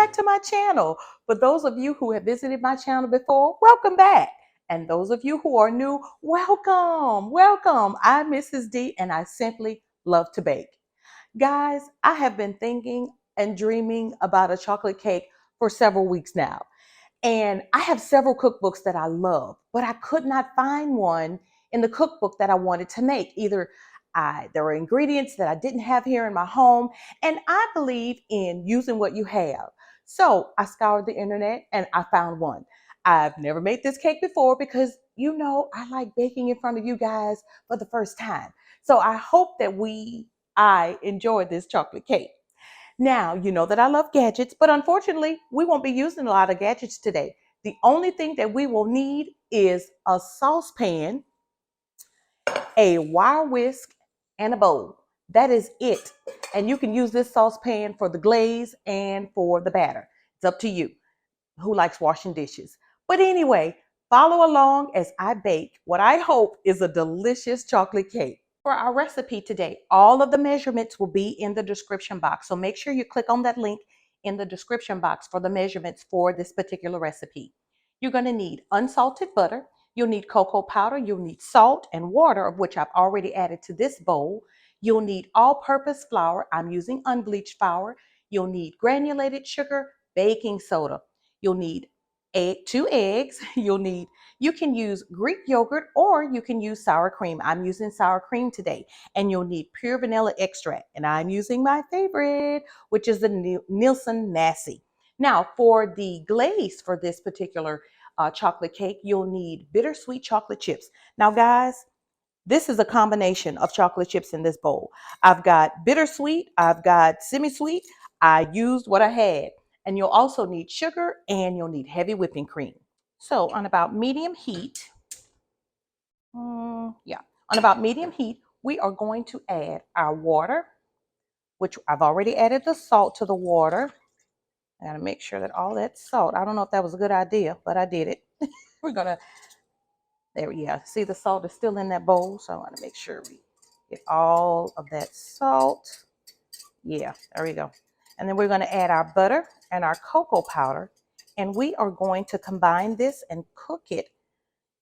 back to my channel. For those of you who have visited my channel before, welcome back. And those of you who are new, welcome, welcome. I'm Mrs. D and I simply love to bake. Guys, I have been thinking and dreaming about a chocolate cake for several weeks now. And I have several cookbooks that I love, but I could not find one in the cookbook that I wanted to make. Either there were ingredients that I didn't have here in my home, and I believe in using what you have. So I scoured the internet and I found one. I've never made this cake before because I like baking in front of you guys for the first time. So I hope that I enjoy this chocolate cake. Now, you know that I love gadgets, but unfortunately, we won't be using a lot of gadgets today. The only thing that we will need is a saucepan, a wire whisk, and a bowl. That is it. And you can use this saucepan for the glaze and for the batter. It's up to you who likes washing dishes. But anyway, follow along as I bake what I hope is a delicious chocolate cake. For our recipe today, all of the measurements will be in the description box. So make sure you click on that link in the description box for the measurements for this particular recipe. You're going to need unsalted butter. You'll need cocoa powder. You'll need salt and water, of which I've already added to this bowl. You'll need all-purpose flour. I'm using unbleached flour. You'll need granulated sugar, baking soda. You'll need 2 eggs. You can use Greek yogurt or you can use sour cream. I'm using sour cream today. And you'll need pure vanilla extract. And I'm using my favorite, which is the Nielsen Nasty. Now, for the glaze for this particular chocolate cake, you'll need bittersweet chocolate chips. Now, guys, this is a combination of chocolate chips in this bowl. I've got bittersweet, I've got semi-sweet. I used what I had. And you'll also need sugar and you'll need heavy whipping cream. So on about medium heat, on about medium heat, we are going to add our water, which I've already added the salt to the water. I gotta make sure that all that salt, I don't know if that was a good idea, but I did it. See the salt is still in that bowl, so I want to make sure we get all of that salt. Yeah, there we go. And then we're going to add our butter and our cocoa powder, and we are going to combine this and cook it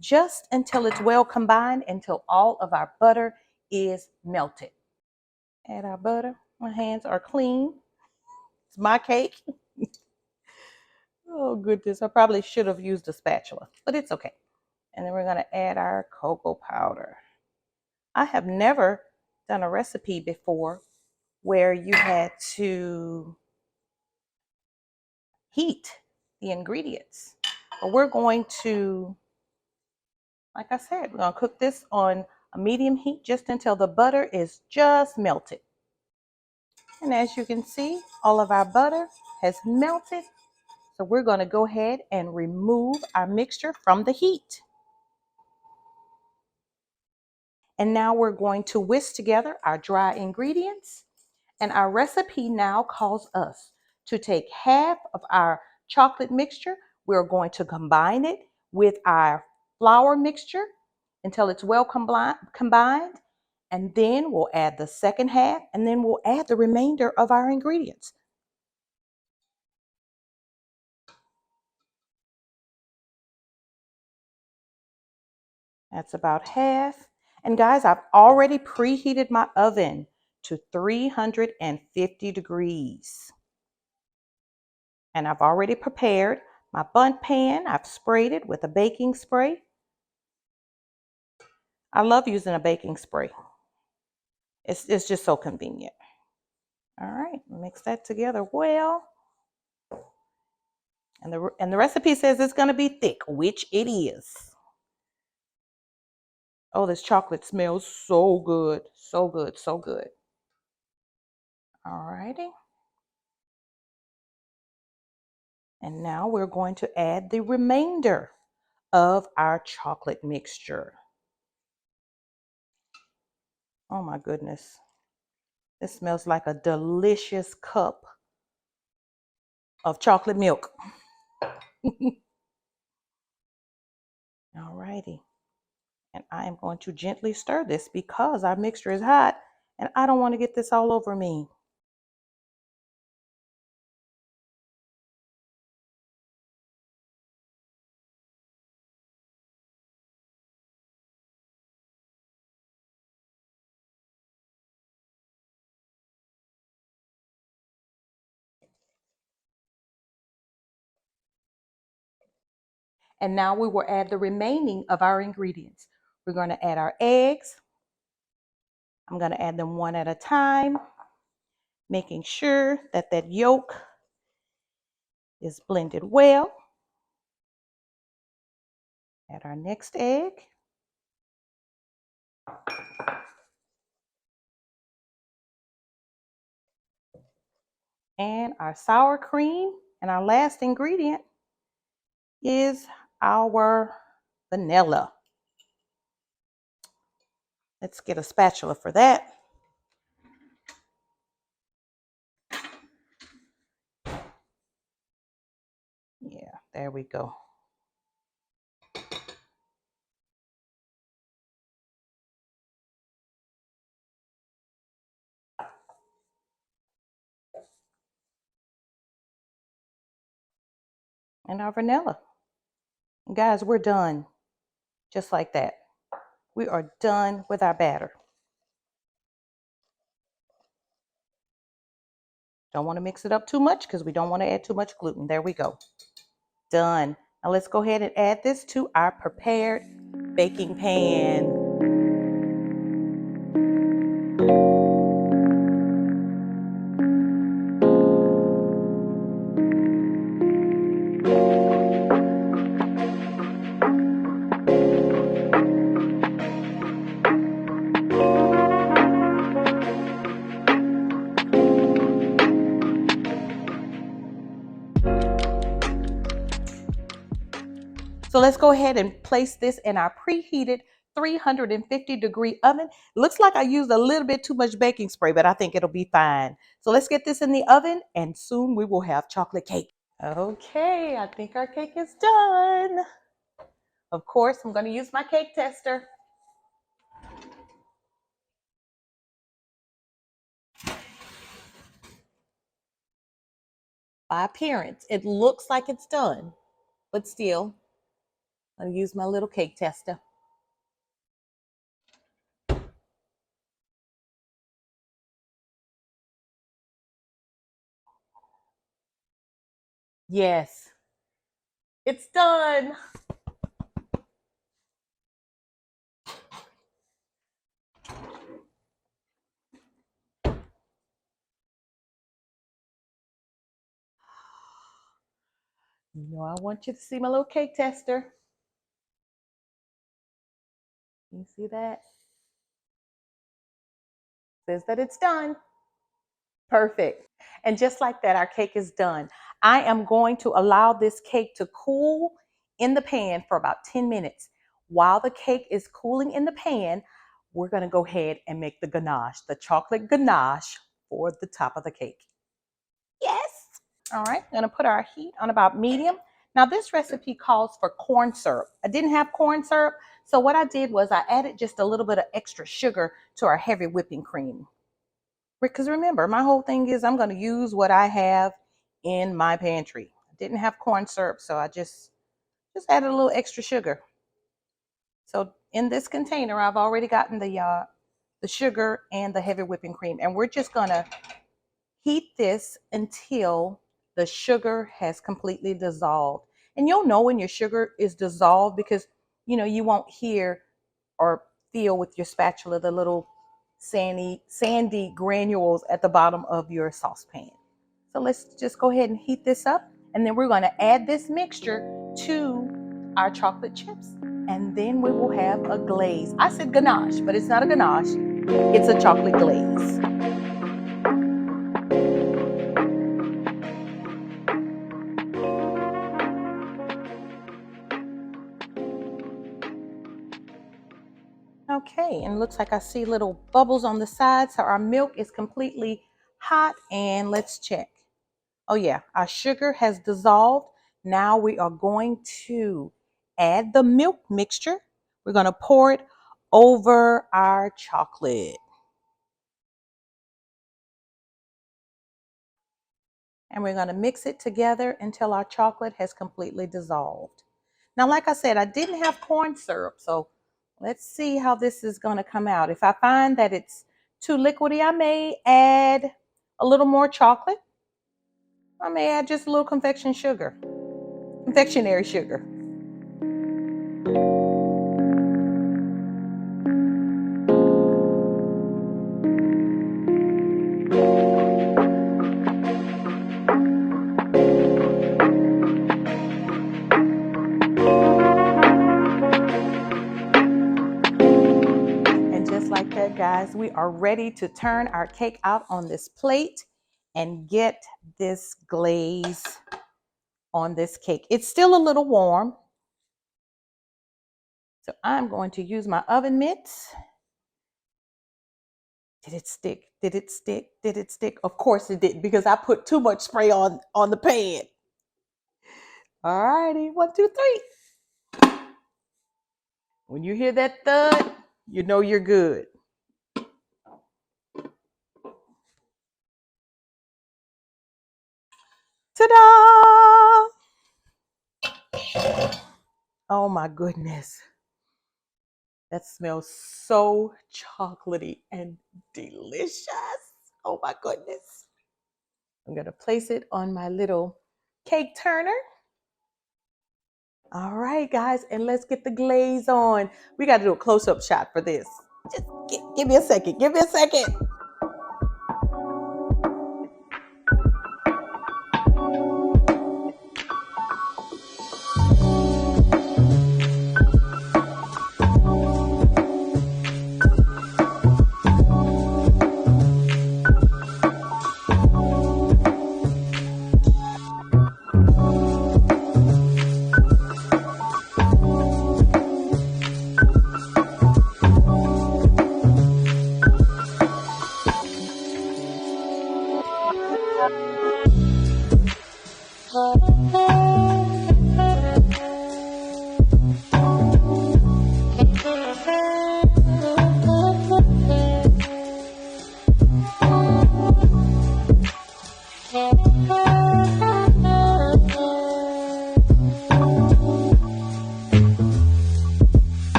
just until it's well combined, until all of our butter is melted. Add our butter. My hands are clean. It's my cake. Oh, goodness. I probably should have used a spatula, but it's okay. And then we're going to add our cocoa powder. I have never done a recipe before where you had to heat the ingredients. But we're going to, like I said, we're going to cook this on a medium heat just until the butter is just melted. And as you can see, all of our butter has melted. So we're going to go ahead and remove our mixture from the heat. And now we're going to whisk together our dry ingredients. And our recipe now calls us to take half of our chocolate mixture. We're going to combine it with our flour mixture until it's well combined. And then we'll add the second half, and then we'll add the remainder of our ingredients. That's about half. And guys, I've already preheated my oven to 350 degrees. And I've already prepared my Bundt pan. I've sprayed it with a baking spray. I love using a baking spray. It's just so convenient. All right, mix that together well. And the recipe says it's going to be thick, which it is. Oh, this chocolate smells so good, so good, so good. All righty. And now we're going to add the remainder of our chocolate mixture. Oh my goodness. This smells like a delicious cup of chocolate milk. All righty. And I am going to gently stir this because our mixture is hot and I don't want to get this all over me. And now we will add the remaining of our ingredients. We're going to add our eggs. I'm going to add them one at a time, making sure that that yolk is blended well. Add our next egg. And our sour cream. And our last ingredient is our vanilla. Let's get a spatula for that. Yeah, there we go. And our vanilla. And guys, we're done. Just like that. We are done with our batter. Don't want to mix it up too much because we don't want to add too much gluten. There we go. Done. Now let's go ahead and add this to our prepared baking pan. So let's go ahead and place this in our preheated 350-degree oven. Looks like I used a little bit too much baking spray, but I think it'll be fine. So let's get this in the oven and soon we will have chocolate cake. Okay, I think our cake is done. Of course, I'm going to use my cake tester. By appearance, it looks like it's done, but still, I'm going to use my little cake tester. Yes, it's done. You know, I want you to see my little cake tester. You see that? Says that it's done. Perfect. And just like that, our cake is done. I am going to allow this cake to cool in the pan for about 10 minutes. While the cake is cooling in the pan, we're going to go ahead and make the ganache, the chocolate ganache for the top of the cake. Yes. All right, I'm going to put our heat on about medium. Now, this recipe calls for corn syrup. I didn't have corn syrup, so what I did was I added just a little bit of extra sugar to our heavy whipping cream. Because remember, my whole thing is I'm going to use what I have in my pantry. I didn't have corn syrup, so I just added a little extra sugar. So in this container, I've already gotten the sugar and the heavy whipping cream, and we're just going to heat this until the sugar has completely dissolved. And you'll know when your sugar is dissolved because, you know, you won't hear or feel with your spatula the little sandy granules at the bottom of your saucepan. So let's just go ahead and heat this up. And then we're going to add this mixture to our chocolate chips. And then we will have a glaze. I said ganache, but it's not a ganache. It's a chocolate glaze. Okay, and it looks like I see little bubbles on the side. So our milk is completely hot, and let's check. Oh yeah, our sugar has dissolved. Now we are going to add the milk mixture. We're going to pour it over our chocolate. And we're going to mix it together until our chocolate has completely dissolved. Now, like I said, I didn't have corn syrup, so let's see how this is going to come out. If I find that it's too liquidy, I may add a little more chocolate. I may add just a little confectionery sugar. guys, we are ready to turn our cake out on this plate and get this glaze on this cake. It's still a little warm, so I'm going to use my oven mitts. Did it stick? Did it stick? Did it stick? Of course it didn't, because I put too much spray on the pan. All righty, 1, 2, 3. When you hear that thud, you know you're good. Ta-da! Oh my goodness. That smells so chocolatey and delicious. Oh my goodness. I'm going to place it on my little cake turner. All right, guys, and let's get the glaze on. We got to do a close-up shot for this. Just give me a second. Give me a second.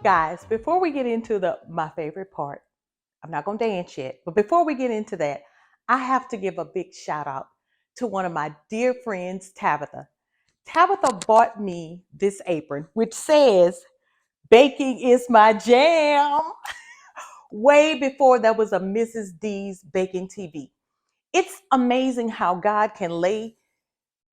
Guys, before we get into my favorite part, I'm not going to dance yet, but before we get into that, I have to give a big shout out to one of my dear friends, Tabitha. Tabitha bought me this apron, which says, "Baking is my jam," way before there was a Mrs. D's Baking TV. It's amazing how God can lay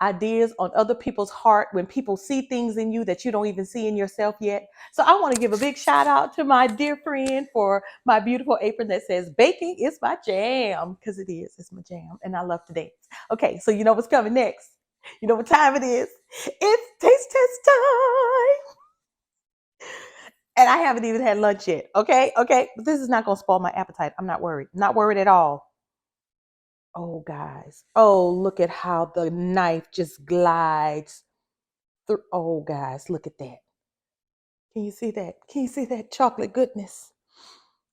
ideas on other people's heart when people see things in you that you don't even see in yourself yet. So I want to give a big shout out to my dear friend for my beautiful apron that says "Baking is my jam," because it is. It's my jam, and I love to dance. Okay, so you know what's coming next. You know what time it is. It's taste test time. And I haven't even had lunch yet. Okay. But this is not going to spoil my appetite. I'm not worried. Not worried at all. Oh, guys. Oh, look at how the knife just glides through. Oh, guys, look at that. Can you see that? Can you see that chocolate goodness?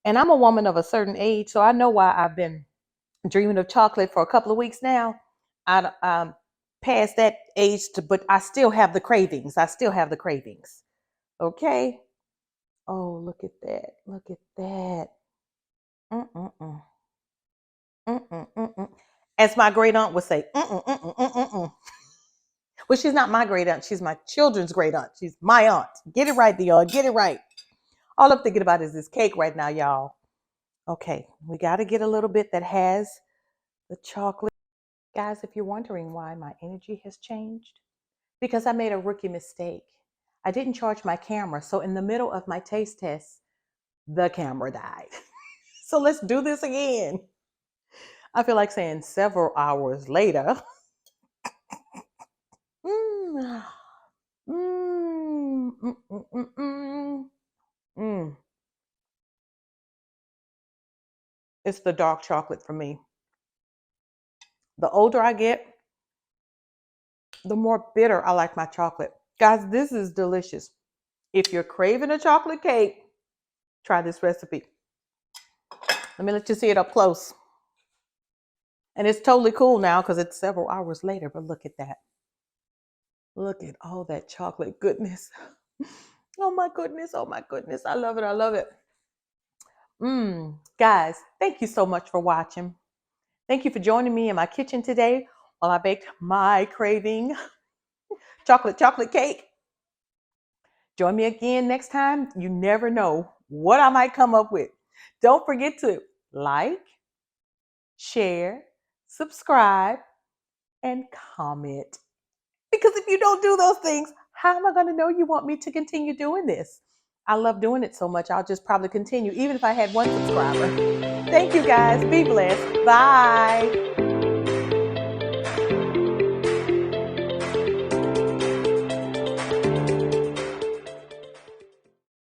And I'm a woman of a certain age, so I know why I've been dreaming of chocolate for a couple of weeks now. I'm past that age, but I still have the cravings. I still have the cravings. Okay. Oh, look at that. Look at that. Mm-mm-mm. Mm-mm-mm-mm. As my great aunt would say, mm-mm-mm-mm-mm-mm. Well, she's not my great aunt. She's my children's great aunt. She's my aunt. Get it right, Dion. Get it right. All I'm thinking about is this cake right now, y'all. Okay, we got to get a little bit that has the chocolate. Guys, if you're wondering why my energy has changed, because I made a rookie mistake. I didn't charge my camera. So in the middle of my taste test, the camera died. So let's do this again. I feel like saying several hours later. Mm, mm, mm, mm, mm, mm, mm. It's the dark chocolate for me. The older I get, the more bitter I like my chocolate. Guys, this is delicious. If you're craving a chocolate cake, try this recipe. Let me let you see it up close. And it's totally cool now because it's several hours later, but look at that. Look at all that chocolate goodness. Oh my goodness. Oh my goodness. I love it. I love it. Guys, thank you so much for watching. Thank you for joining me in my kitchen today while I baked my craving chocolate cake. Join me again next time. You never know what I might come up with. Don't forget to like, share, subscribe, and comment. Because if you don't do those things, how am I going to know you want me to continue doing this? I love doing it so much, I'll just probably continue, even if I had one subscriber. Thank you guys. Be blessed. Bye.